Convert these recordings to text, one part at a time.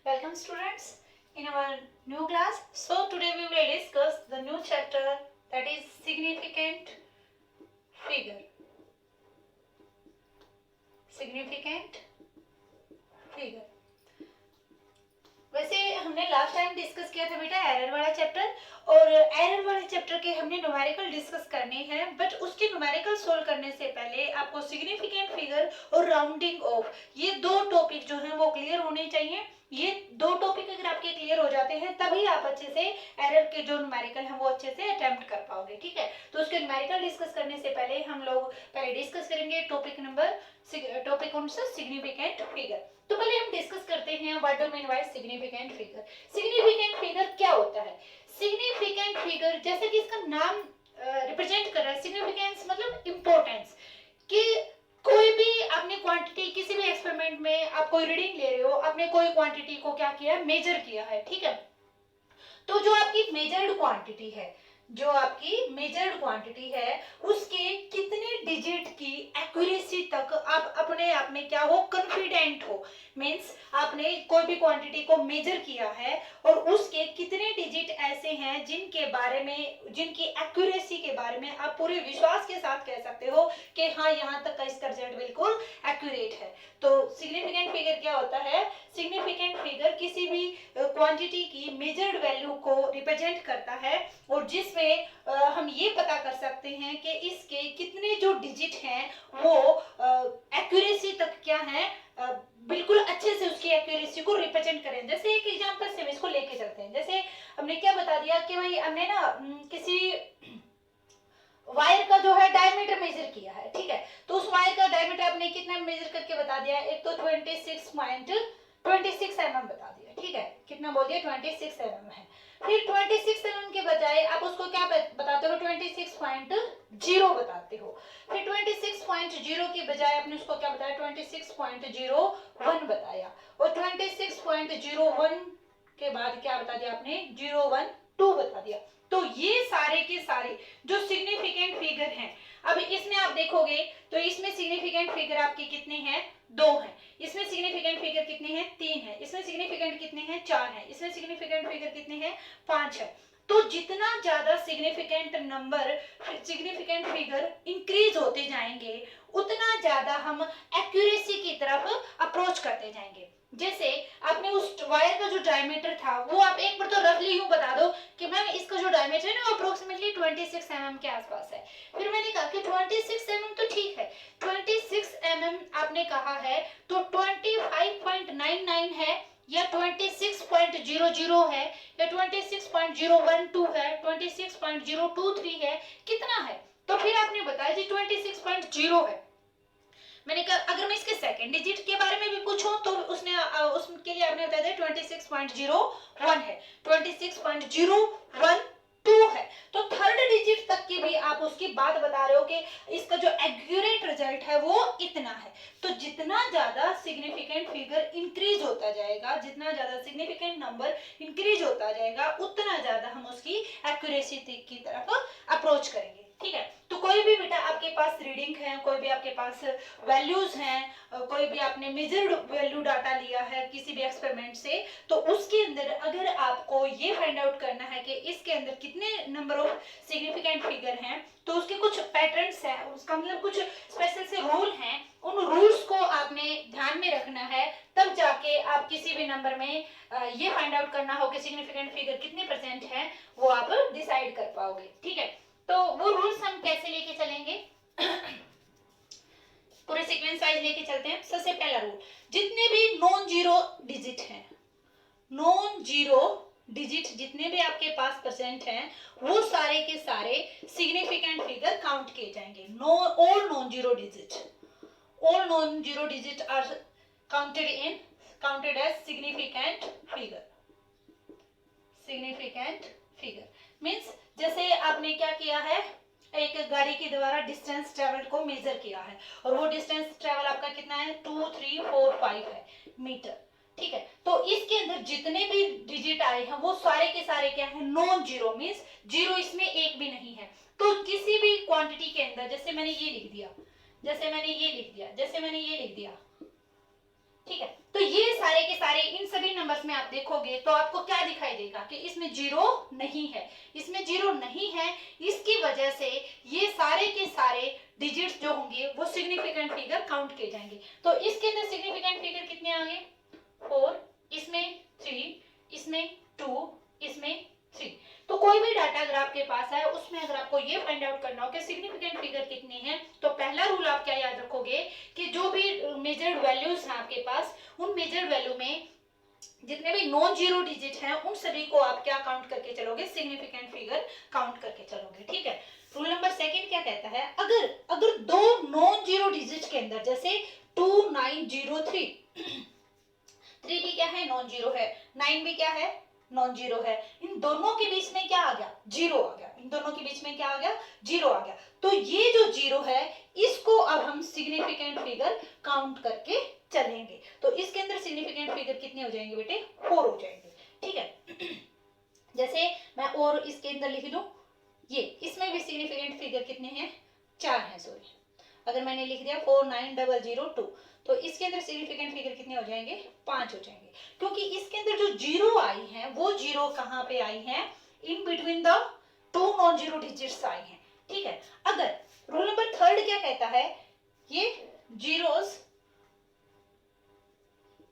Welcome students in our new class. So today we will discuss the new chapter, that is significant figure. Significant figure. वैसे हमने last time discuss किया था बेटा error वाला chapter, और error वाले chapter के हमने न्यूमेरिकल डिस्कस करने हैं, बट उसके न्यूमेरिकल सोल्व करने से पहले आपको सिग्निफिकेंट फिगर और राउंडिंग ऑफ, ये दो टॉपिक जो हैं वो क्लियर होने चाहिए। ये दो टॉपिक अगर आपके क्लियर हो जाते हैं तभी आप अच्छे से एरर के जो न्यूमेरिकल हैं वो अच्छे से अटेम्प्ट कर पाओगे, ठीक है। तो उसके न्यूमेरिकल डिस्कस करने से पहले हम लोग पहले डिस्कस करेंगे टॉपिक कौन सा, सिग्निफिकेंट फिगर। तो पहले हम डिस्कस करते हैं what do mean by significant figure. Significant figure क्या होता है? सिग्निफिकेंट फिगर जैसे कि इसका नाम रिप्रेजेंट कर रहा है, सिग्निफिकेंस मतलब इंपॉर्टेंस, कि कोई भी आपने क्वांटिटी किसी भी एक्सपेरिमेंट में आप कोई रीडिंग ले रहे हो, आपने कोई क्वांटिटी को क्या किया, मेजर किया है, ठीक है। तो जो आपकी मेजर्ड क्वांटिटी है उसके कितने डिजिट की एक्यूरेसी तक आप अपने आप में क्या हो, कॉन्फिडेंट हो। मींस आपने कोई भी क्वांटिटी को मेजर किया है और उसके कितने डिजिट ऐसे हैं जिनकी एक्यूरेसी के बारे में आप पूरे विश्वास के साथ कह सकते हो कि हाँ, यहाँ तक का इसका रिजल्ट बिल्कुल एक्यूरेट है। तो सिग्निफिकेंट फिगर क्या होता है? सिग्निफिकेंट फिगर किसी भी क्वांटिटी की मेजर्ड वैल्यू को रिप्रेजेंट करता है और जिसमें हम ये पता कर सकते हैं कि इसके कितने जो डिजिट हैं वो एक्यूरेसी तक क्या है, बिल्कुल अच्छे से उसकी एक्यूरेसी को रिप्रेजेंट करें। जैसे एक एग्जांपल से हम इसको लेके चलते हैं। जैसे हमने क्या बता दिया कि भाई हमने ना किसी वायर का जो है डायमीटर मेजर किया है, ठीक है। तो उस वायर का डायमीटर आपने कितना मेजर करके बता दिया, एक तो 26 mm बता दिया, ठीक है। कितना बोल दिया, 26 mm है। फिर 26 mm के बजाय आप उसको क्या बताते हो, 26.0 बताते हो। फिर 26.0 के बजाय आपने उसको क्या बताया, 26.01 बताया, और 26.01 के बाद क्या बता दिया आपने, 012 बता दिया। तो ये सारे के सारे जो सिग्निफिकेंट फिगर हैं, अब इसमें आप देखोगे तो इसमें सिग्निफिकेंट फिगर आपके कितने हैं, 2 हैं। इसमें सिग्निफिकेंट फिगर कितने हैं, 3 हैं। इसमें सिग्निफिकेंट कितने हैं, 4 हैं। इसमें सिग्निफिकेंट फिगर कितने हैं, 5 है। तो जितना ज्यादा सिग्निफिकेंट फिगर इंक्रीज होते जाएंगे उतना ज्यादा हम एक्यूरेसी की तरफ अप्रोच करते जाएंगे। जैसे आपने उस वायर का जो डायमीटर था वो आप एक बार तो रफली यूं बता दो कि मैम इसका जो डायमीटर है ना अप्रोक्सीमेटली 26 mm के आसपास है। फिर मैंने कहा कि 26 mm तो ठीक है, 26 mm आपने कहा है तो 25.99 है या 26.00 है या 26.012 है, 26.023 है, कितना है? तो फिर आपने बताया जी 26.0 है। मैंने कहा अगर मैं इसके सेकंड डिजिट के बारे में भी पूछूं तो उसके लिए आपने बताया 26.01 है, 26.012 है। तो थर्ड डिजिट तक की भी आप उसकी बात बता रहे हो कि इसका जो एक्यूरेट रिजल्ट है वो इतना है। तो जितना ज्यादा सिग्निफिकेंट फिगर इंक्रीज होता जाएगा, जितना ज्यादा सिग्निफिकेंट नंबर इंक्रीज होता जाएगा उतना ज्यादा हम उसकी एक्यूरेसी की तरफ अप्रोच करेंगे, ठीक है। तो कोई भी बेटा आपके पास रीडिंग है, कोई भी आपके पास वैल्यूज हैं, कोई भी आपने मेजर्ड वैल्यू डाटा लिया है किसी भी एक्सपेरिमेंट से, तो उसके अंदर अगर आपको ये फाइंड आउट करना है कि इसके अंदर कितने नंबर ऑफ सिग्निफिकेंट फिगर हैं, तो उसके कुछ पैटर्न्स हैं, उसका मतलब कुछ स्पेशल से रूल हैं, उन रूल्स को आपने ध्यान में रखना है। तब जाके आप किसी भी नंबर में ये फाइंड आउट करना हो कि सिग्निफिकेंट फिगर कितने परसेंट है वो आप डिसाइड कर पाओगे, ठीक है। तो वो रूल्स हम कैसे लेके चलेंगे पूरे सीक्वेंस वाइज लेके चलते हैं। सबसे पहला रूल, जितने भी नॉन जीरो डिजिट जितने भी आपके पास परसेंट हैं वो सारे के सारे सिग्निफिकेंट फिगर काउंट किए जाएंगे। All non zero digit are counted as significant figure means जैसे आपने क्या किया है, एक गाड़ी के द्वारा डिस्टेंस ट्रेवल को मेजर किया है और वो डिस्टेंस ट्रेवल आपका कितना है, 2 3 4 5 है मीटर, ठीक है। तो इसके अंदर जितने भी डिजिट आए हैं वो सारे के सारे क्या है, नॉन जीरो, मींस जीरो इसमें एक भी नहीं है। तो किसी भी क्वांटिटी के अंदर जैसे मैंने ये लिख दिया, जैसे मैंने ये लिख दिया, ठीक है। तो ये सारे के सारे इन सभी नंबर्स में आप देखोगे तो आपको क्या दिखाई देगा कि इसमें जीरो नहीं है। इसमें जीरो नहीं है, इसकी वजह से ये सारे के सारे डिजिट्स जो होंगे वो सिग्निफिकेंट फिगर काउंट किए जाएंगे। तो इसके अंदर सिग्निफिकेंट फिगर कितने आ गए? 4, इसमें 3, इसमें 2, इसमें 3। तो कोई भी डाटा अगर आपके पास है उसमें अगर आपको ये फाइंड आउट करना हो कि सिग्निफिकेंट फिगर कितने हैं, तो पहला रूल आप क्या याद रखोगे कि जो भी मेजर्ड वैल्यूज हैं आपके पास, उन मेजर्ड वैल्यू में जितने भी नॉन जीरो डिजिट हैं उन सभी को आप क्या काउंट करके चलोगे? सिग्निफिकेंट फिगर काउंट करके चलोगे। ठीक है। रूल नंबर सेकंड क्या कहता है? अगर दो नॉन जीरो डिजिट के अंदर, जैसे 2903, 3 भी क्या है? नॉन जीरो है। 9 भी क्या है? नॉन जीरो है। इन दोनों के बीच में क्या आ गया? जीरो आ गया। इन दोनों के बीच में क्या आ गया? जीरो आ गया। तो ये जो जीरो है इसको अब हम सिग्निफिकेंट फिगर काउंट करके चलेंगे। तो इसके अंदर सिग्निफिकेंट फिगर कितने हो जाएंगे बेटे? 4 हो जाएंगे। ठीक है। जैसे मैं और इसके अंदर लिख दूं, ये इसमें भी सिग्निफिकेंट फिगर कितने हैं? 4 है। सॉरी, अगर मैंने लिख दिया 49002, तो इसके अंदर सिग्निफिकेंट फिगर कितने हो जाएंगे? 5 हो जाएंगे। क्योंकि इसके अंदर जो जीरो आई है वो जीरो कहां पे आई है? In between the two non zero digits आई है। ठीक है। अगर रूल नंबर थर्ड क्या कहता है? ये zeros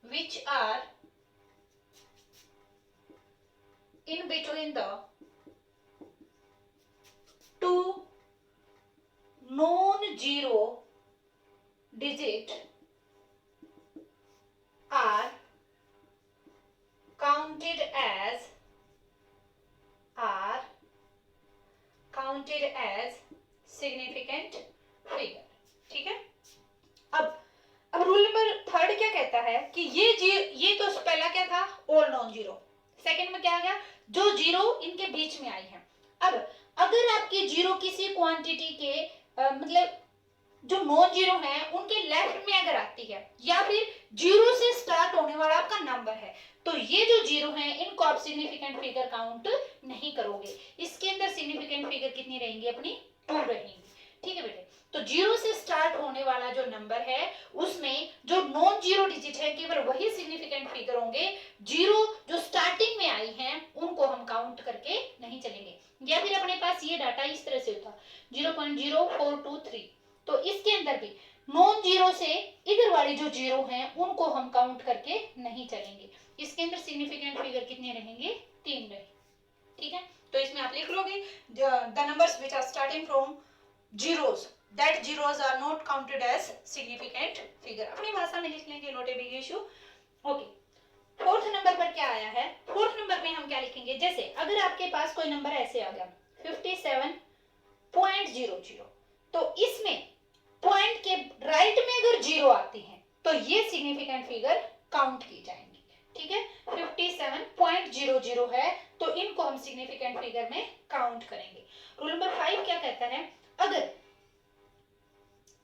which are in between the two non-zero digit are counted as significant figure। ठीक है। अब रूल नंबर थर्ड क्या कहता है कि ये तो पहला क्या था? All non zero. सेकंड में क्या आ गया? जो जीरो इनके बीच में आई है। अब अगर आपकी जीरो किसी क्वांटिटी के मतलब जो नॉन जीरो है उनके लेफ्ट में अगर आती है, या फिर जीरो से स्टार्ट होने वाला आपका नंबर है, तो ये जो जीरो है इनको आप सिग्निफिकेंट फिगर काउंट नहीं करोगे। इसके अंदर सिग्निफिकेंट फिगर कितनी रहेंगी? अपनी 2 रहेंगी। ठीक है बेटे। तो जीरो से स्टार्ट होने वाला जो नंबर है उसमें जो नॉन जीरो डिजिट है केवल वही सिग्निफिकेंट फिगर होंगे। जीरो जो स्टार्टिंग में आई हैं उनको हम काउंट करके नहीं चलेंगे। या फिर अपने पास ये डाटा इस तरह से होता 0.0423, तो इसके अंदर भी नॉन जीरो से इधर वाले जो जीरो हैं उनको हम काउंट करके नहीं चलेंगे। इसके अंदर सिग्निफिकेंट फिगर कितने रहेंगे? 3 रहेंगे। ठीक है। तो इसमें आप लिख लोगे the numbers which are starting from zeros, that zeros are not counted as significant figure। अपनी भाषा में लिख लेंगे, not a big issue. Okay. Fourth number पर क्या आया है? फोर्थ नंबर में हम क्या लिखेंगे? जैसे अगर आपके पास कोई नंबर ऐसे आ गया 57.00, तो इसमें पॉइंट के राइट में अगर जीरो आती है तो ये सिग्निफिकेंट फिगर काउंट की जाएंगी। ठीक है। 57.00 है तो इनको हम सिग्निफिकेंट फिगर में काउंट करेंगे। रूल नंबर 5 क्या कहता है?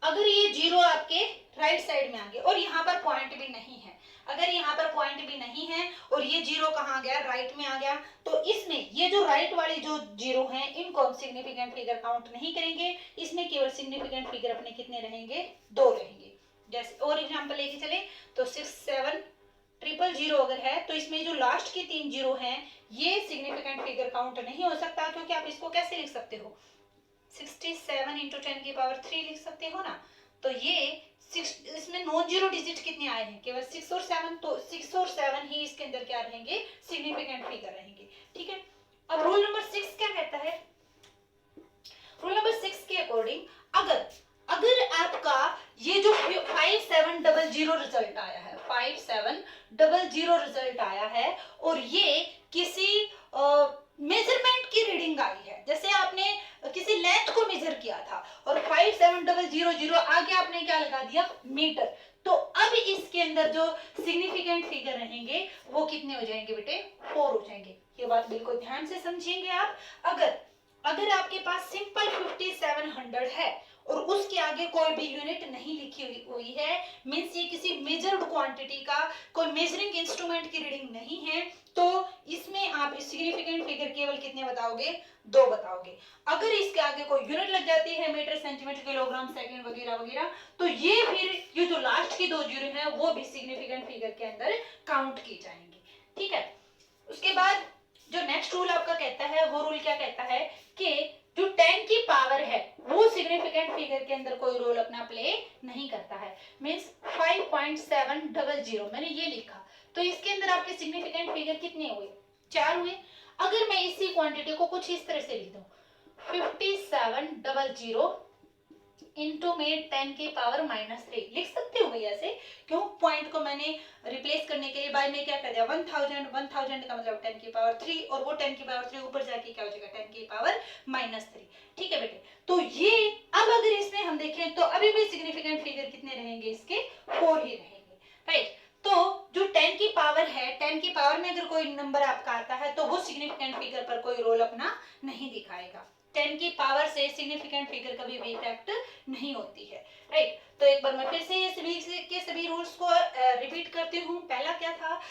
अगर ये जीरो आपके राइट साइड में आ गया और यहाँ पर पॉइंट भी नहीं है, अगर यहाँ पर पॉइंट भी नहीं है और ये जीरो कहाँ गया? राइट में आ गया, तो इसमें ये जो राइट वाली जो जीरो हैं इनको हम सिग्निफिकेंट फिगर काउंट नहीं करेंगे। इसमें केवल सिग्निफिकेंट फिगर अपने कितने रहेंगे? 2 रहेंगे। जैसे और एग्जांपल लेके चले तो 6700 अगर है तो इसमें जो लास्ट के 3 जीरो हैं ये सिग्निफिकेंट फिगर काउंट नहीं हो सकता, क्योंकि आप इसको कैसे लिख सकते हो? 67 इंटू 10 की पावर 3 लिख सकते हो ना। तो ये इसमें नॉन जीरो डिजिट कितने आए हैं? केवल 6 और 7, तो 6 और 7 ही इसके अंदर क्या रहेंगे? सिग्निफिकेंट फिगर रहेंगे। ठीक है। अब रूल नंबर 6 क्या कहता है? रूल नंबर 6 के अकॉर्डिंग अगर आपका ये जो 5700 रिजल्ट आया है, 5700 रिजल्ट आया है और ये किसी मेजरमेंट की रीडिंग आई है, जैसे आपने किसी लेंथ को मेजर किया था और 5700 आगे आपने क्या लगा दिया? मीटर। तो अब इसके अंदर जो सिग्निफिकेंट फिगर रहेंगे वो कितने हो जाएंगे बेटे? 4 हो जाएंगे। ये बात बिल्कुल ध्यान से समझिएंगे आप। अगर आपके पास सिंपल 5700 है और उसके आगे कोई भी यूनिट नहीं लिखी हुई है, मींस ये किसी मेजर्ड क्वांटिटी का कोई मेजरिंग इंस्ट्रूमेंट की रीडिंग नहीं है, तो इसमें आप सिग्निफिकेंट फिगर केवल कितने बताओगे? 2 बताओगे। अगर इसके आगे कोई यूनिट लग जाती है, मीटर, सेंटीमीटर, किलोग्राम, सेकंड वगैरह वगैरह, तो ये जो लास्ट की 2 जीरो है वो भी सिग्निफिकेंट फिगर के अंदर काउंट की जाएंगे। ठीक है। उसके बाद जो नेक्स्ट रूल आपका कहता है वो रूल क्या कहता है कि जो 10 की पावर है वो सिग्निफिकेंट फिगर के अंदर कोई रोल अपना प्ले नहीं करता है। मींस 5.700 मैंने ये लिखा, तो इसके अंदर आपके सिग्निफिकेंट फिगर कितने हुए? 4 हुए। अगर मैं इसी क्वांटिटी को कुछ इस तरह से लिख दूं 5700 इंटू में 10 की पावर -3 लिख सकते हो भैया ऐसे, क्यों? पॉइंट को मैंने रिप्लेस करने के लिए बाय में क्या कर दिया 1000 का मतलब 10 की पावर 3 और वो 10 की पावर 3 ऊपर जाके क्या हो जाएगा 10 की पावर -3। ठीक है बेटे, तो ये अब अगर इसमें हम देखें तो अभी भी सिग्निफिकेंट फिगर कितने रहेंगे इसके? 4 ही रहेंगे, राइट। तो जो 10 की पावर है 10 की पावर में अगर कोई नंबर आपका आता है तो वो सिग्निफिकेंट फिगर पर कोई रोल अपना नहीं दिखाएगा। 10 की पावर से सिग्निफिकेंट फिगर कभी भी इफेक्ट नहीं होती है, राइट। तो एक बार मैं फिर से ये सभी रूल्स को रिपीट करती हूँ। पहला क्या था,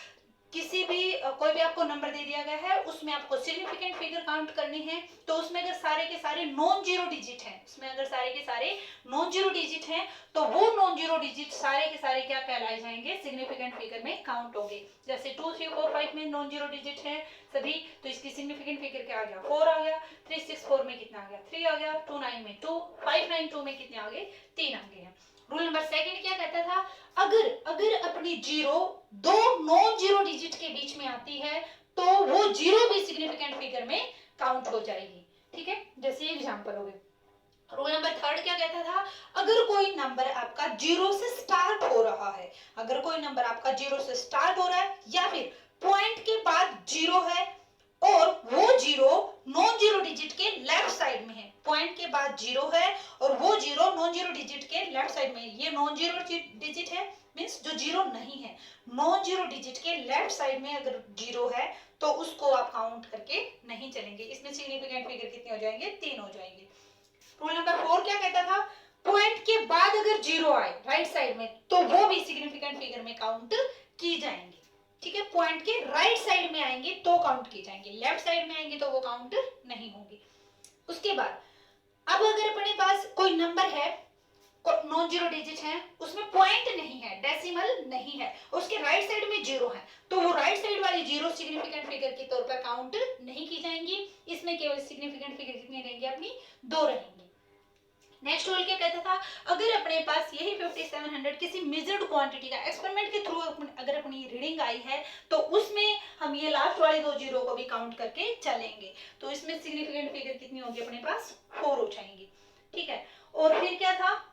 किसी भी कोई भी आपको नंबर दे दिया गया है उसमें आपको सिग्निफिकेंट फिगर काउंट करनी है, तो उसमें अगर सारे के सारे नॉन जीरो डिजिट हैं, उसमें अगर सारे के सारे नॉन जीरो डिजिट हैं तो वो नॉन जीरो डिजिट सारे के सारे क्या कहलाए जाएंगे? सिग्निफिकेंट फिगर में काउंट होंगे। जैसे 2 3 4 5 में नॉन जीरो डिजिट है सभी, तो इसकी सिग्निफिकेंट फिगर क्या आ गया? 4 आ गया। 3 6 4 में कितना आ गया? 3 आ गया। 2 9 में 2, 5 9 2 में कितने आ गए? 3 आ गए हैं। रूल नंबर सेकंड क्या कहता था, अगर अपनी जीरो दो नॉन जीरो डिजिट के बीच में आती है तो वो जीरो भी सिग्निफिकेंट फिगर में काउंट हो जाएगी। ठीक है, जैसे एग्जांपल हो गए। रूल नंबर थर्ड क्या कहता था, अगर कोई नंबर आपका जीरो से स्टार्ट हो रहा है, अगर कोई नंबर आपका जीरो से स्टार्ट हो रहा है या फिर पॉइंट के बाद जीरो है और वो जीरो नॉन जीरो डिजिट के लेफ्ट साइड में है, पॉइंट के बाद जीरो है और वो जीरो नॉन जीरो डिजिट के लेफ्ट साइड में, ये नॉन जीरो डिजिट है मींस जो जीरो नहीं है, नॉन जीरो डिजिट के लेफ्ट साइड में अगर जीरो है तो उसको आप काउंट करके नहीं चलेंगे। इसमें सिग्निफिकेंट फिगर कितने हो जाएंगे? 3 हो जाएंगे। रूल नंबर 4 क्या कहता था, पॉइंट के बाद अगर जीरो आए राइट साइड में तो वो भी सिग्निफिकेंट फिगर में काउंट की जाएंगे। ठीक है, पॉइंट के राइट साइड में आएंगे तो काउंट की जाएंगे, लेफ्ट साइड में आएंगे तो वो काउंट नहीं होंगे। उसके बाद अब अगर अपने पास कोई नंबर है नॉन जीरो डिजिट है, उसमें पॉइंट नहीं है, डेसिमल नहीं है, उसके राइट साइड में जीरो है, तो वो राइट साइड वाली जीरो सिग्निफिकेंट फिगर के तौर पर काउंट नहीं की जाएंगी। इसमें केवल सिग्निफिकेंट फिगर कितनी रहेंगी? अपनी 2 रहेंगी। नेक्स्ट रूल क्या कहता था, अगर अपने पास यही 5700 किसी मेजर्ड क्वांटिटी का एक्सपेरिमेंट के थ्रू अगर अपनी रीडिंग आई है तो उसमें हम ये लास्ट वाले 2 जीरो को भी काउंट करके चलेंगे, तो इसमें सिग्निफिकेंट फिगर कितनी होगी अपने पास? 4 हो जाएंगी। ठीक है, और फिर क्या था,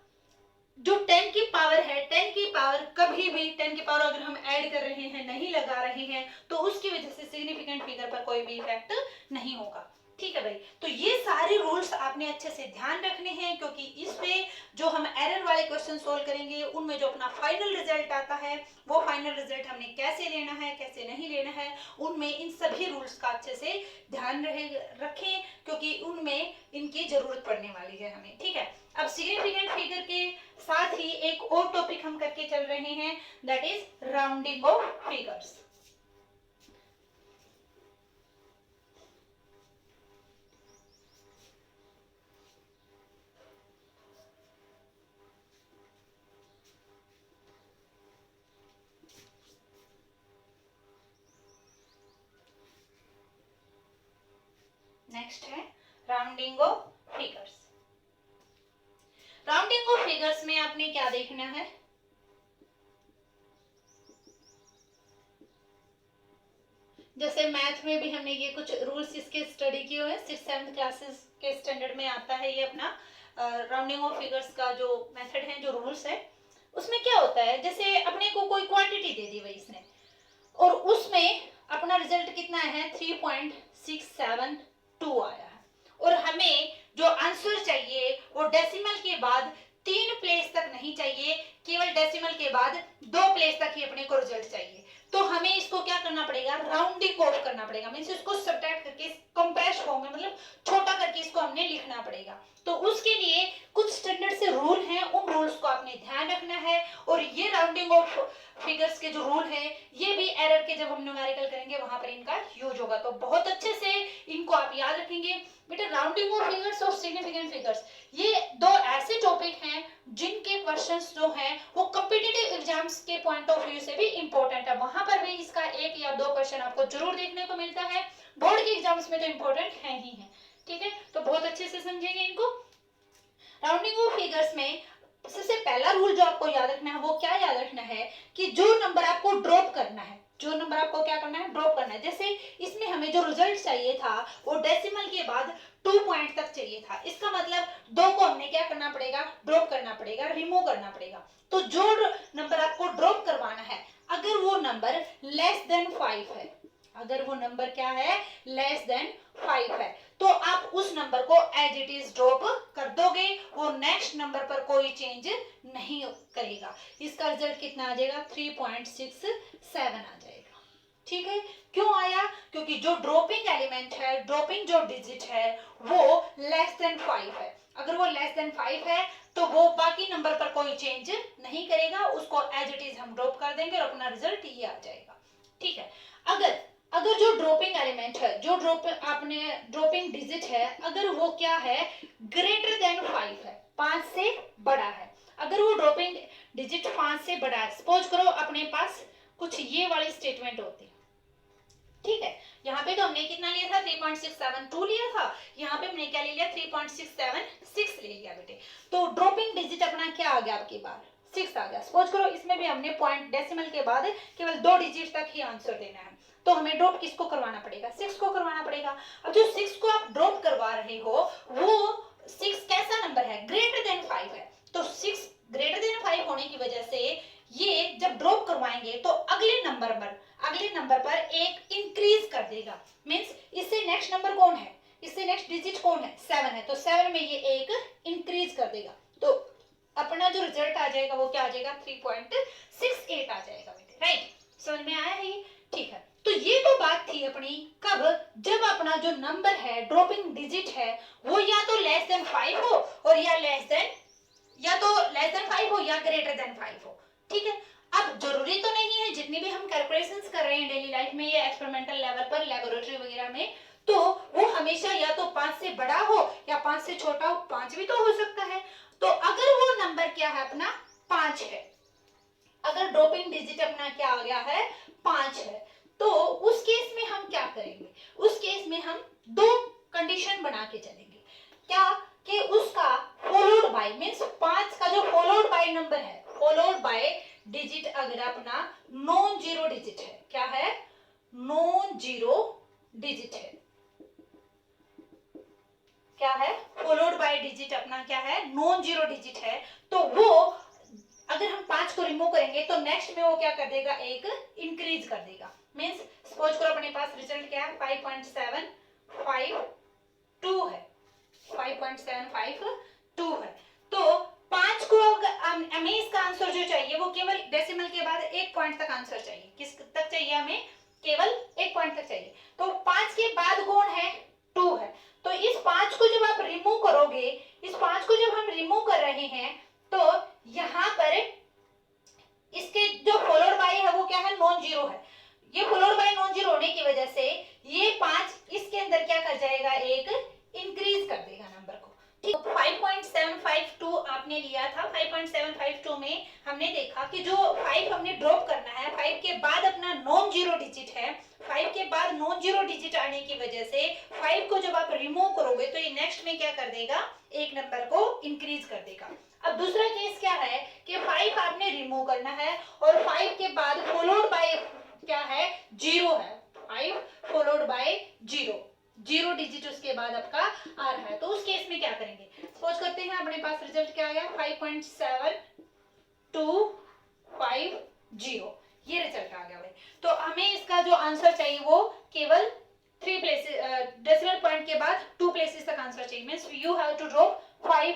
जो 10 की पावर है 10 की पावर कभी भी 10 की पावर अगर हम ऐड कर रहे हैं नहीं लगा रहे हैं तो उसकी वजह से सिग्निफिकेंट फिगर पर कोई भी इफेक्ट नहीं होगा। ठीक है भाई, तो ये सारे रूल्स आपने अच्छे से ध्यान रखने हैं क्योंकि इस पे जो हम एरर वाले क्वेश्चन सोल्व करेंगे उनमें जो अपना फाइनल रिजल्ट आता है वो फाइनल रिजल्ट हमने कैसे लेना है कैसे नहीं लेना है, उनमें इन सभी रूल्स का अच्छे से ध्यान रखें क्योंकि उनमें इनकी जरूरत पड़ने वाली है हमें। ठीक है, अब सिग्निफिकेंट फिगर के साथ ही एक और टॉपिक हम करके चल रहे हैं, that is rounding off figures. Next है rounding off figures. Rounding off figures में आपने क्या देखना है, जैसे मैथ में भी हमने ये कुछ रूल्स इसके स्टडी किए हुए हैं, 6th-7th क्लासेस के स्टैंडर्ड में आता है ये अपना राउंडिंग ऑफ फिगर्स का जो मेथड है, जो रूल्स है। उसमें क्या होता है, जैसे अपने को कोई क्वांटिटी दे दी भाई इसने और उसमें अपना रिजल्ट कितना है 3.672 आया है और हमें जो आंसर चाहिए वो डेसिमल के बाद 3 प्लेस तक नहीं चाहिए, केवल डेसिमल के बाद 2 प्लेस तक ही अपने को रिजल्ट चाहिए। तो हमें इसको क्या करना पड़ेगा, राउंडिंग ऑफ करना पड़ेगा, मींस इसको सब्ट्रैक्ट करके कंप्रेस फॉर्म में मतलब छोटा करके इसको हमने लिखना पड़ेगा। तो उसके लिए कुछ स्टैंडर्ड से रूल हैं, उन रूल्स को आपने ध्यान रखना है और ये राउंडिंग ऑफ फिगर्स के जो रूल है ये भी एरर के जब हम न्यूमेरिकल करेंगे वहां पर इनका यूज होगा, तो बहुत अच्छे से इनको आप याद रखेंगे। बेटा राउंडिंग ऑफ फिगर्स और सिग्निफिकेंट फिगर्स ये दो ऐसे टॉपिक हैं जिनके क्वेश्चंस जो हैं वो कॉम्पिटिटिव एग्जाम्स के पॉइंट ऑफ व्यू से भी इंपॉर्टेंट है, वहां पर भी इसका 1 या 2 क्वेश्चन आपको जरूर देखने को मिलता है, बोर्ड के एग्जाम्स में तो इंपॉर्टेंट है ही है। ठीक है, तो बहुत अच्छे से समझेंगे इनको। राउंडिंग ऑफ फिगर्स में सबसे पहला रूल जो आपको याद रखना है वो क्या याद रखना है कि जो नंबर आपको ड्रॉप करना है, जो नंबर आपको क्या करना है, ड्रॉप करना है। जैसे इसमें हमें जो रिजल्ट चाहिए था वो डेसिमल के बाद 2 पॉइंट तक चाहिए था, इसका मतलब 2 को हमने क्या करना पड़ेगा, ड्रॉप करना पड़ेगा, रिमूव करना पड़ेगा। तो जो नंबर आपको ड्रॉप करवाना है, अगर वो नंबर लेस देन 5 है, अगर वो नंबर क्या है, लेस देन 5 है, तो आप उस नंबर को एज इट इज ड्रॉप कर दोगे, वो नेक्स्ट नंबर पर कोई चेंज नहीं करेगा। इसका रिजल्ट कितना आ जाएगा, 3.67 आ जाएगा। ठीक है, क्यों आया, क्योंकि जो ड्रॉपिंग एलिमेंट है, ड्रॉपिंग जो डिजिट है वो लेस देन 5 है। अगर वो लेस देन 5 है तो वो बाकी नंबर पर कोई चेंज नहीं करेगा, उसको एज इट इज हम ड्रॉप कर देंगे और अपना रिजल्ट ये आ जाएगा। ठीक है, अगर जो ड्रॉपिंग एलिमेंट है, जो ड्रॉपिंग डिजिट है, अगर वो क्या है, ग्रेटर देन 5 है, 5 से बड़ा है, अगर वो ड्रॉपिंग डिजिट 5 से बड़ा है, सपोज करो अपने पास कुछ ये वाली स्टेटमेंट होती है। ठीक है, यहाँ पे तो हमने कितना लिया था, 3.672 लिया था, यहाँ पे हमने क्या ले लिया, 3.676 ले लिया बेटे। तो ड्रॉपिंग डिजिट अपना क्या आ गया, आपके बार 6 आ गया। सपोज करो इसमें भी हमने पॉइंट डेसिमल के बाद केवल 2 डिजिट तक ही आंसर देना है, तो हमें ड्रॉप किसको करवाना पड़ेगा, 6 को करवाना पड़ेगा। अब जो 6 को आप ड्रॉप करवा रहे हो वो 6 कैसा नंबर है, ग्रेटर देन 5 है, तो 6 ग्रेटर देन 5 होने की वजह से ये जब ड्रॉप करवाएंगे तो अगले नंबर पर एक इंक्रीज कर देगा। मींस इससे नेक्स्ट नंबर कौन है, इससे नेक्स्ट डिजिट कौन है, 7 है, तो 7 में ये एक इंक्रीज कर देगा, तो अपना जो रिजल्ट आ जाएगा वो क्या आ जाएगा, 3.68 आ जाएगा बेटे। राइट, समझ में आया है? ठीक है, तो ये तो बात थी अपनी कब, जब अपना जो नंबर है, ड्रॉपिंग डिजिट है, वो या तो लेस देन 5 हो और या तो लेस देन 5 हो या ग्रेटर देन 5 हो। ठीक है, अब जरूरी तो नहीं है, जितनी भी हम कैलकुलेशंस कर रहे हैं डेली लाइफ में या एक्सपेरिमेंटल लेवल पर, लेबोरेटरी वगैरह में, तो वो हमेशा या तो 5 से बड़ा हो या 5 से छोटा हो, 5 भी तो हो सकता है। तो अगर वो नंबर क्या है अपना, 5 है, अगर ड्रॉपिंग डिजिट अपना क्या आ गया है, 5 है, तो उस केस में हम क्या करेंगे, उस केस में हम 2 कंडीशन बना के चलेंगे। क्या कि उसका फॉलोड बाय, मींस 5 का जो फॉलोड बाय नंबर है, फॉलोड बाय डिजिट अगर अपना नॉन जीरो डिजिट है, क्या है, नॉन जीरो डिजिट है, क्या है, फॉलोड बाय डिजिट अपना क्या है, नॉन जीरो डिजिट है, तो वो अगर हम 5 को रिमूव करेंगे तो नेक्स्ट में वो क्या कर देगा, एक इंक्रीज कर देगा। मींस सपोज करो अपने पास रिजल्ट क्या है, 5.752 है, 5.752 है, तो 5 को हमें इसका आंसर जो चाहिए वो केवल डेसिमल के बाद 1 पॉइंट तक आंसर चाहिए, किस तक चाहिए, हमें केवल 1 पॉइंट तक चाहिए, तो 5 के बाद कौन है, 2 है, तो इस 5 को जब आप रिमूव करोगे, इस 5 को जब हम रिमूव कर रहे हैं तो यहाँ पर इसके जो फॉलोड बाय है वो क्या है, नॉन जीरो है, ये फॉलोड बाय नॉन जीरो होने की वजह से ये 5 इसके अंदर क्या कर जाएगा, एक इंक्रीज कर देगा नंबर को। ठीक, 5.752 आपने लिया था, 5.752 में हमने देखा कि जो 5 हमने ड्रॉप करना है, 5 के बाद अपना नॉन जीरो डिजिट है, 5 के बाद नॉन जीरो डिजिट आने की वजह से 5 को जब आप रिमूव करोगे तो ये नेक्स्ट में क्या कर देगा, एक नंबर को इंक्रीज कर देगा। अब दूसरा केस क्या है कि 5 आपने रिमूव करना है और 5 के बाद फॉलोड बाय क्या है, 0 है, 5 फॉलोड बाय 0 डिजिट उसके बाद आपका आ रहा है, तो उस केस में क्या करेंगे, सपोज करते हैं अपने पास रिजल्ट क्या आ गया, 5.7250, ये रिजल्ट आ गया भाई। तो हमें इसका जो आंसर चाहिए वो केवल 3 प्लेसेस, डेसिमल पॉइंट के बाद 2 प्लेसेस तक आंसर चाहिए, means you have to drop 5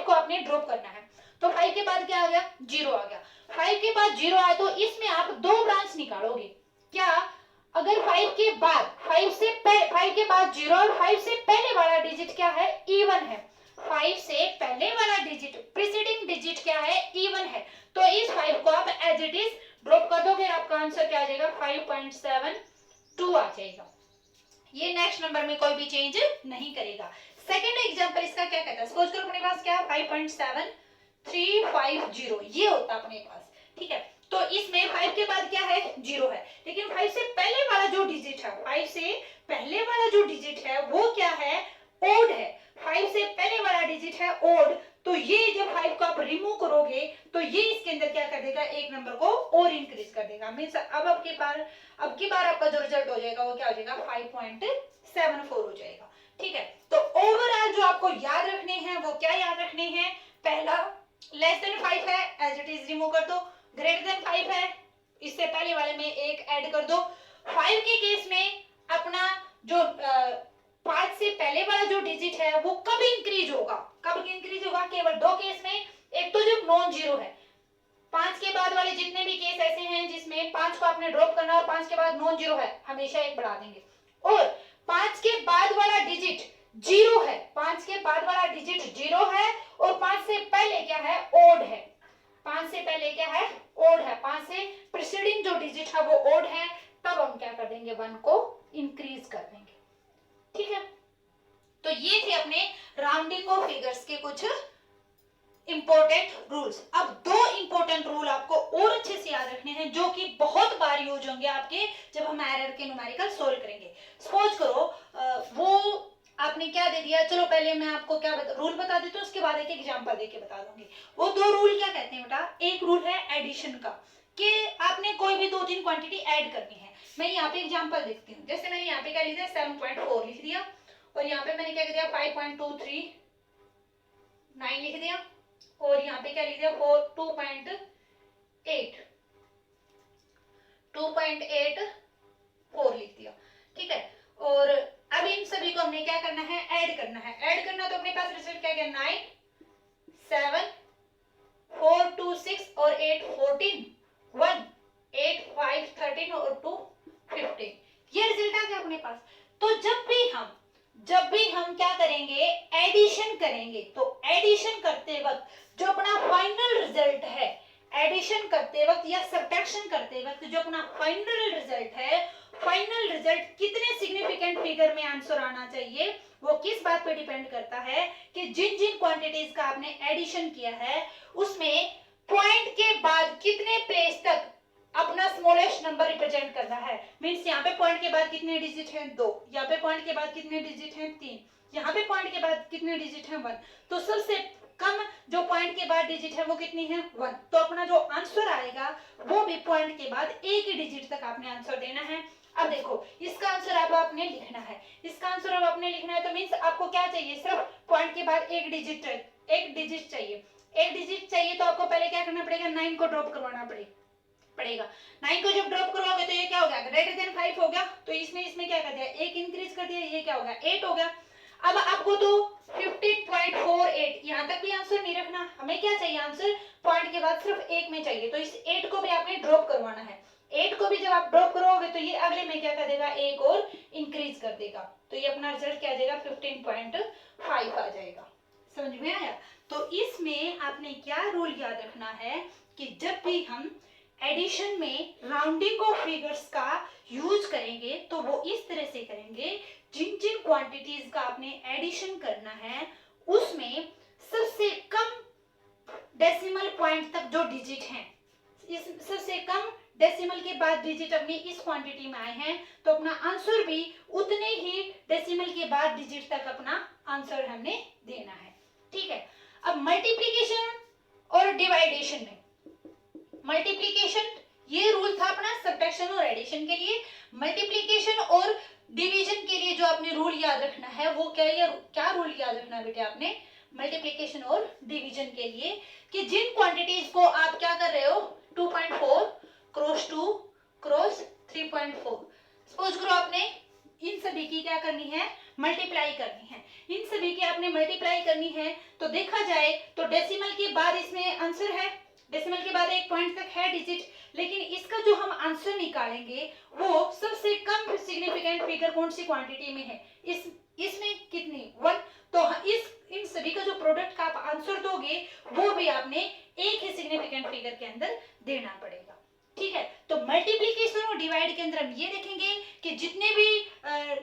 को आपने ड्रॉप करना है, तो 5 के बाद क्या आ गया, 0 आ गया, 5 के बाद 0 आया तो इसमें आप 2 ब्रांच निकालोगे। क्या, अगर 5 के बाद 5 के बाद 0 और 5 से पहले वाला डिजिट क्या है, इवन है, 5 से पहले वाला डिजिट, प्रीसीडिंग डिजिट क्या है, इवन है, तो इस 5 को आप एज इट इज ड्रॉप कर दोगे, आपका आंसर क्या आ जाएगा, 5.72 आ जाएगा, ये नेक्स्ट नंबर में कोई भी चेंज नहीं करेगा। सेकेंड एग्जांपल इसका क्या कहता है, सपोज करो अपने पास क्या, 5.7350 ये होता अपने पास। ठीक है, तो इसमें 5 के बाद क्या है, 0 जीरो है, लेकिन 5 से पहले वाला जो डिजिट है, 5 से पहले वाला जो डिजिट है वो क्या है, ओड है। 5 से पहले वाला डिजिट है ओड, तो ये जब 5 को आप रिमूव करोगे तो ये इसके अंदर क्या कर देगा, एक नंबर को और इंक्रीज कर देगा। मींस अब की बार आपका जो रिजल्ट हो जाएगा वो क्या हो जाएगा, 5.74 हो जाएगा। ठीक है, तो ओवरऑल जो आपको याद रखने हैं वो क्या याद रखने हैं, पहला लेस देन 5 है, एज इट इज रिमूव कर दो। ग्रेटर देन 5 है, इससे पहले वाले में एक ऐड कर दो। 5 के केस में अपना जो 5 से पहले वाला जो डिजिट है वो कब इंक्रीज होगा, कब इंक्रीज होगा, केवल दो केस में। एक तो जब नॉन जीरो है, 5 के बाद वाले जितने भी केस ऐसे हैं जिसमें 5 को आपने ड्रॉप करना और 5 के बाद नॉन जीरो है, हमेशा एक बढ़ा देंगे। और 5 के बाद वाला डिजिट जीरो है, 5 के बाद वाला डिजिट जीरो है और 5 से पहले क्या है, ओड है। 5 से पहले क्या है, ओड है, 5 से प्रीसीडिंग जो डिजिट है वो ओड है, तब हम क्या कर देंगे, 1 को इंक्रीज कर देंगे। ठीक है, तो ये थे अपने राउंडिंग ऑफ फिगर्स के कुछ इंपॉर्टेंट रूल्स। अब दो इंपॉर्टेंट रूल आपको और अच्छे से याद रखने हैं जो कि बहुत बार यूज होंगे आपके जब हम एरर के न्यूमेरिकल सोल्व करेंगे। सपोज करो वो आपने क्या दे दिया, चलो पहले मैं आपको क्या रूल बता देती हूँ, उसके बाद एक एग्जांपल देके बता दूंगी। वो दो रूल क्या कहते हैं बेटा, एक रूल है एडिशन का, कि आपने कोई भी 2-3 क्वांटिटी ऐड करनी है। मैं यहाँ पे एग्जांपल देखती हूँ, जैसे मैंने यहाँ पे क्या लिख दिया, 7.4 लिख दिया और यहाँ पे मैंने क्या कर दिया, 5.239 लिख दिया और यहाँ पे क्या लिख दिया, 2.84 लिख दिया। ठीक है, और अब इन सभी को हमने क्या करना है, ऐड करना है। ऐड करना तो अपने पास रिजल्ट क्या गया, 9 7 4 2 6 और 8 14 1 8 5 13 और 2 15, ये रिजल्ट आ गया अपने पास। तो जब भी हम क्या करेंगे, एडिशन करेंगे, तो एडिशन करते वक्त जो अपना फाइनल रिजल्ट है, एडिशन करते वक्त या सब्ट्रैक्शन करते वक्त जो अपना फाइनल रिजल्ट है, फाइनल रिजल्ट कितने सिग्निफिकेंट फिगर में आंसर आना चाहिए, वो किस बात पे डिपेंड करता है कि जिन जिन क्वांटिटीज का आपने एडिशन किया है उसमें पॉइंट के बाद कितने प्लेस तक अपना स्मॉलेस्ट नंबर रिप्रेजेंट करना है। मींस यहाँ पे पॉइंट के बाद कितने डिजिट हैं, 2, यहाँ पे पॉइंट के बाद कितने डिजिट हैं, 3, यहाँ पे पॉइंट के बाद कितने डिजिट हैं, 1, तो सबसे कम जो पॉइंट के बाद डिजिट है वो कितनी है, 1। तो अपना जो आंसर आएगा वो भी पॉइंट के बाद एक ही डिजिट तक आपने आंसर देना है। अब देखो इसका आंसर अब आपने लिखना है, इसका आंसर अब आपने लिखना है, तो मींस आपको क्या चाहिए, सिर्फ पॉइंट के बाद एक डिजिट चाहिए। एक डिजिट चाहिए तो आपको पहले क्या करना पड़ेगा, 9 को ड्रॉप करवाना पड़ेगा। 9 को जब ड्रॉप करवाओगे तो ये क्या हो गया, ग्रेटर देन 5 हो गया, तो इसमें क्या कर दिया, एक इंक्रीज कर दिया, ये क्या हो गया, 8 हो गया। अब आपको तो 15.48 यहाँ तक भी आंसर नहीं रखना, हमें क्या चाहिए, आंसर पॉइंट के बाद सिर्फ एक में चाहिए, तो इस 8 को भी आपने ड्रॉप करवाना है। 8 को भी जब आप ड्रॉप करोगे तो ये अगले में क्या कर देगा, एक और इंक्रीज कर देगा, तो ये अपना रिजल्ट क्या आ जाएगा, 15.5 आ जाएगा। समझ में आया? तो इसमें आपने क्या रूल याद रखना है कि जब भी हम एडिशन में राउंडिंग ऑफ फिगर्स का यूज करेंगे तो वो इस तरह से करेंगे, जिन जिन क्वांटिटीज का आपने एडिशन करना है उसमें सबसे कम डेसिमल पॉइंट तक जो डिजिट हैं, इस सबसे कम डेसिमल के बाद डिजिट अपनी इस क्वांटिटी में आए हैं, तो अपना आंसर भी उतने ही डेसिमल के बाद डिजिट तक अपना आंसर हमने देना है। ठीक है, अब मल्टीप्लिकेशन और डिवाइडेशन में, मल्टीप्लिकेशन ये रूल था अपना सब्ट्रैक्शन और एडिशन के लिए, मल्टीप्लिकेशन और डिवीजन के लिए जो आपने रूल याद रखना है वो क्या रूल याद रखना है बेटे आपने, मल्टीप्लिकेशन और डिवीजन के लिए, कि जिन क्वांटिटीज को आप क्या कर रहे हो, 2.4 क्रॉस 2 क्रॉस 3.4, सपोज करो आपने इन सभी की क्या करनी है, मल्टीप्लाई करनी है, इन सभी की आपने मल्टीप्लाई करनी है, तो देखा जाए तो डेसिमल के बाद इसमें आंसर है, डेसिमल के बाद एक पॉइंट तक है डिजिट, लेकिन इसका जो हम आंसर निकालेंगे वो सबसे कम सिग्निफिकेंट फिगर कौन सी क्वांटिटी में है, इसमें कितनी, 1, तो इन सभी का जो प्रोडक्ट का आप आंसर दोगे वो भी आपने एक ही सिग्निफिकेंट फिगर के अंदर देना पड़ेगा। ठीक है, तो मल्टीप्लिकेशन और डिवाइड के अंदर हम ये देखेंगे कि जितने भी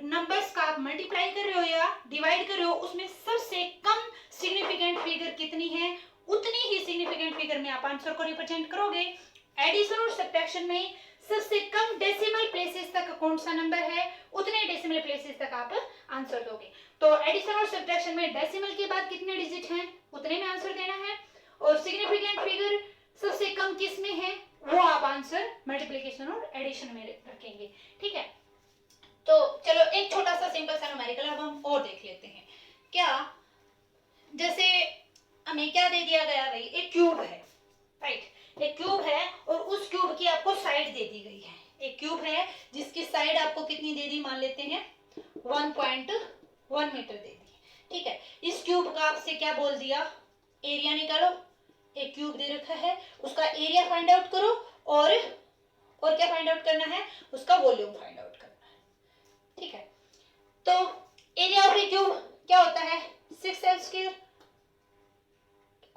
नंबर्स का आप मल्टीप्लाई कर रहे हो या डिवाइड कर रहे हो उसमें सबसे कम सिग्निफिकेंट फिगर कितनी है, उतनी ही सिग्निफिकेंट फिगर में आप आंसर को रिप्रेजेंट करोगे। एडिशन और सब्ट्रैक्शन में सबसे कम कौन सा नंबर है उतने डेसिमल प्लेसेस तक आप आंसर दोगे। तो एडिशन और सब्ट्रैक्शन में डेसिमल के बाद कितने डिजिट हैं उतने में आंसर देना है, और सिग्निफिकेंट फिगर सबसे कम किस में है वो आप आंसर मल्टीप्लिकेशन और एडिशन में रखेंगे। ठीक है, तो चलो एक छोटा सा सिंपल सा न्यूमेरिकल अब हम और देख लेते हैं। क्या, जैसे हमें क्या दे दिया गया भाई, एक क्यूब है, राइट, एक क्यूब है और उस क्यूब की आपको साइड दे दी गई है। एक क्यूब है जिसकी साइड आपको कितनी दे दी, मान लेते हैं 1.1 मीटर दे दी। ठीक है, इस क्यूब का आपसे क्या बोल दिया, एरिया निकालो। एक क्यूब दे रखा है, उसका एरिया फाइंड आउट करो और क्या फाइंड आउट करना है, उसका वॉल्यूम फाइंड आउट करना है। ठीक है, तो एरिया ऑफ ए क्यूब क्या होता है 6l²,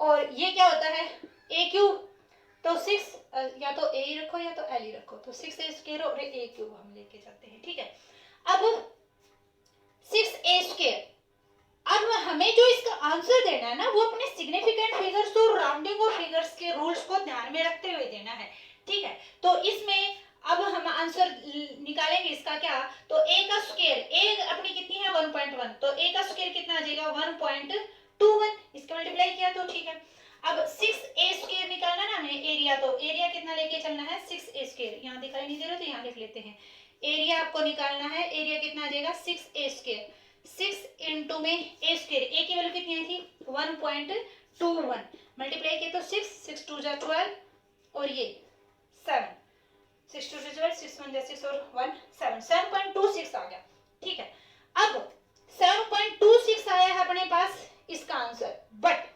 और ये क्या होता है ए क्यूब, तो 6 या तो ए ही रखो या तो एल ही रखो, तो 6a² और ए क्यूब हम लेके जाते हैं। ठीक है, अब 6a², अब हमें जो इसका आंसर देना है ना वो अपने सिग्निफिकेंट फिगर्स और राउंडिंग ऑफ फिगर्स के रूल्स को ध्यान में रखते हुए देना है। ठीक है, तो इसमें अब हम आंसर निकालेंगे इसका क्या, तो a का स्क्वायर, a अपनी कितनी है 1.1, तो a का स्क्वायर कितना आ जाएगा 1.21, इसका मल्टीप्लाई किया तो ठीक है। अब 6a² निकालना ना हमें एरिया, तो एरिया कितना लेके चलना है 6a², यहाँ दिखाई नहीं दे रहा तो यहाँ लिख लेते हैं, एरिया आपको निकालना है, एरिया कितना आ जाएगा 6a², 6 इंटू में a², a की वैल्यू कितनी आई थी 1.21, मल्टीप्लाई किया तो 6 2 जा 12 और ये 7, 6 2 जा 12, 6 1 जा 6 और 1 7, 7.26 आ गया। ठीक है, अब 7.26 आया है अपने पास इसका आंसर, बट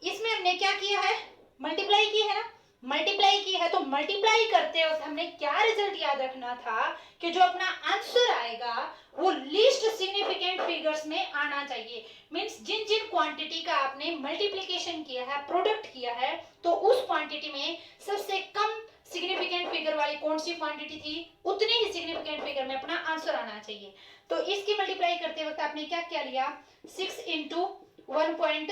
इसमें हमने क्या किया है, मल्टीप्लाई की है ना, मल्टीप्लाई की है, तो मल्टीप्लाई करते वक्त हमने क्या रिजल्ट याद रखना था कि जो अपना आंसर आएगा वो लीस्ट सिग्निफिकेंट फिगर्स में आना चाहिए। मींस जिन जिन क्वांटिटी का आपने मल्टीप्लिकेशन किया है, प्रोडक्ट किया है, तो उस क्वांटिटी में सबसे कम सिग्निफिकेंट फिगर वाली कौन सी क्वांटिटी थी उतने ही सिग्निफिकेंट फिगर में अपना आंसर आना चाहिए। तो इसकी मल्टीप्लाई करते वक्त आपने क्या क्या लिया, 6 इंटू 1.1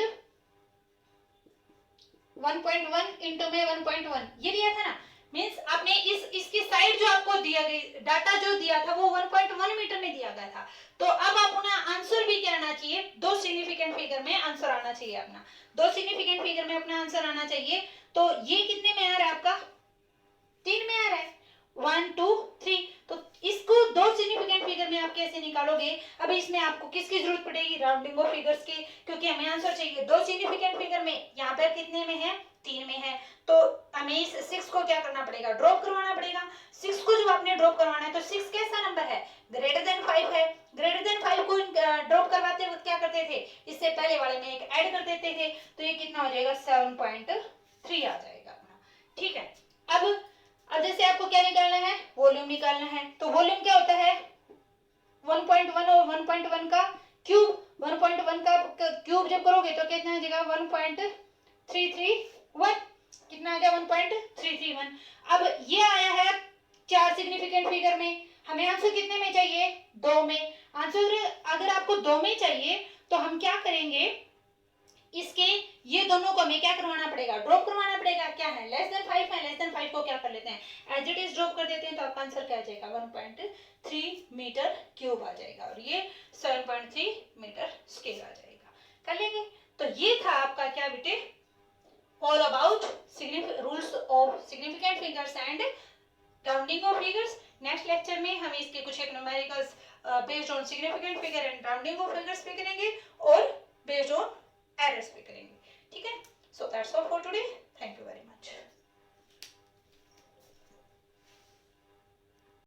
इंटू में 1.1 ये दिया था ना, मींस आपने इसकी साइड जो आपको दिया गई डाटा जो दिया था वो 1.1 मीटर में दिया गया था। तो अब अपना आंसर भी क्या आना चाहिए, दो सिग्निफिकेंट फिगर में आंसर आना चाहिए अपना, दो सिग्निफिकेंट फिगर में अपना आंसर आना चाहिए। तो ये कितने में आ रहा है आपका 3 में आ रहा है, 1 2 3, तो इसको दो सिग्निफिकेंट फिगर में आप कैसे निकालोगे। अब इसमें आपको किसकी जरूरत पड़ेगी, राउंडिंग ऑफ फिगर्स की, क्योंकि हमें आंसर चाहिए दो सिग्निफिकेंट फिगर में, यहाँ पर कितने में है 3 में है, तो हमें इस 6 को क्या करना पड़ेगा, ड्रॉप करवाना पड़ेगा। 6 को जब आपने ड्रॉप करवाना है तो 6 कैसा नंबर है, ग्रेटर देन 5 है, ग्रेटर देन 5 को ड्रॉप करवाते वक्त क्या करते थे, इससे पहले वाले में एक ऐड कर देते थे, तो ये कितना हो जाएगा 7.3 आ जाएगा अपना। ठीक है, अब जैसे आपको क्या निकालना है, वॉल्यूम निकालना है, तो वॉल्यूम क्या होता है 1.1 और 1.1 का क्यूब, 1.1 का क्यूब जब करोगे तो कितना आ जाएगा 1.331, कितना आ गया 1.331। अब ये आया है 4 सिग्निफिकेंट फिगर में, हमें आंसर कितने में चाहिए 2 में। आंसर अगर आपको 2 में चाहिए तो हम क्या करेंगे, इसके ये दोनों को हमें क्या करवाना पड़ेगा, ड्रॉप करवाना पड़ेगा। क्या है लेस देन 5 है, लेस देन 5 को क्या कर लेते हैं एज इट इज ड्रॉप कर देते हैं, तो आपका आंसर क्या आ जाएगा 1.3 मीटर क्यूब आ जाएगा, और ये 7.3 मीटर स्क्वायर आ जाएगा। कर लेंगे, तो ये था आपका क्या बेटे, all about rules of significant figures and rounding off figures. Next lecture में हम इसके कुछ एक numericals based on significant figure and rounding off figures पे करेंगे और बेस्ड ऑन एरर्स पे करेंगे। ठीक है, so that's all for today, thank you very much.